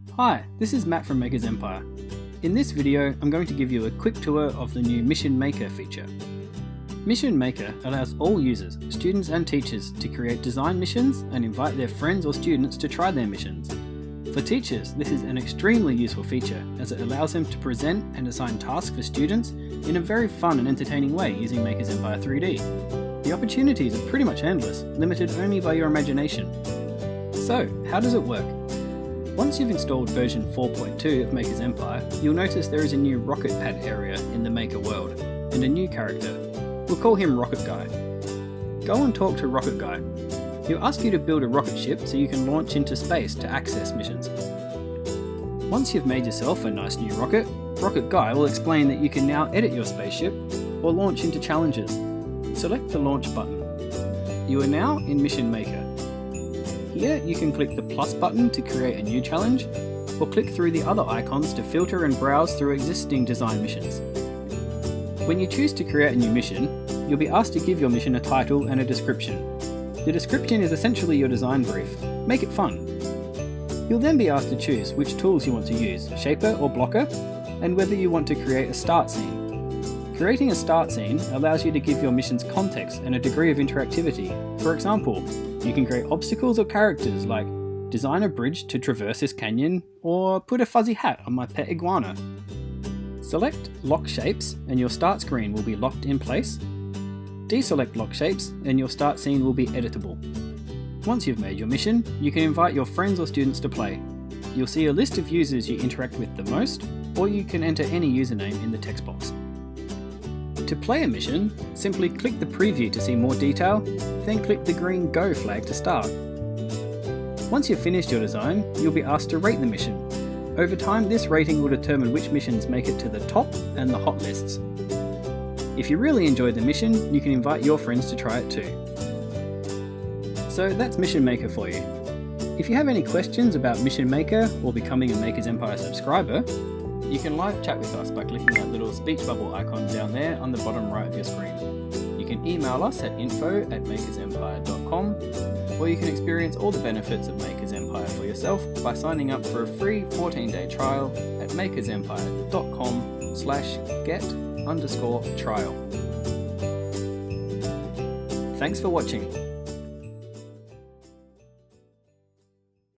Hi, this is Matt from Maker's Empire. In this video, I'm going to give you a quick tour of the new Mission Maker feature. Mission Maker allows all users, students and teachers to create design missions and invite their friends or students to try their missions. For teachers, this is an extremely useful feature as it allows them to present and assign tasks for students in a very fun and entertaining way using Maker's Empire 3D. The opportunities are pretty much endless, limited only by your imagination. So, how does it work? Once you've installed version 4.2 of Maker's Empire, you'll notice there is a new rocket pad area in the Maker world, and a new character. We'll call him Rocket Guy. Go and talk to Rocket Guy. He'll ask you to build a rocket ship so you can launch into space to access missions. Once you've made yourself a nice new rocket, Rocket Guy will explain that you can now edit your spaceship or launch into challenges. Select the launch button. You are now in Mission Maker. Here you can click the plus button to create a new challenge, or click through the other icons to filter and browse through existing design missions. When you choose to create a new mission, you'll be asked to give your mission a title and a description. The description is essentially your design brief. Make it fun. You'll then be asked to choose which tools you want to use, Shaper or Blocker, and whether you want to create a start scene. Creating a start scene allows you to give your missions context and a degree of interactivity. For example, you can create obstacles or characters like design a bridge to traverse this canyon, or put a fuzzy hat on my pet iguana. Select Lock Shapes and your start screen will be locked in place. Deselect Lock Shapes and your start scene will be editable. Once you've made your mission, you can invite your friends or students to play. You'll see a list of users you interact with the most, or you can enter any username in the text box. To play a mission, simply click the preview to see more detail, then click the green Go flag to start. Once you've finished your design, you'll be asked to rate the mission. Over time, this rating will determine which missions make it to the top and the hot lists. If you really enjoyed the mission, you can invite your friends to try it too. So that's Mission Maker for you. If you have any questions about Mission Maker or becoming a Maker's Empire subscriber, you can live chat with us by clicking that little speech bubble icon down there on the bottom right of your screen. You can email us at info@makersempire.com, or you can experience all the benefits of Maker's Empire for yourself by signing up for a free 14-day trial at makersempire.com/get_trial. Thanks for watching.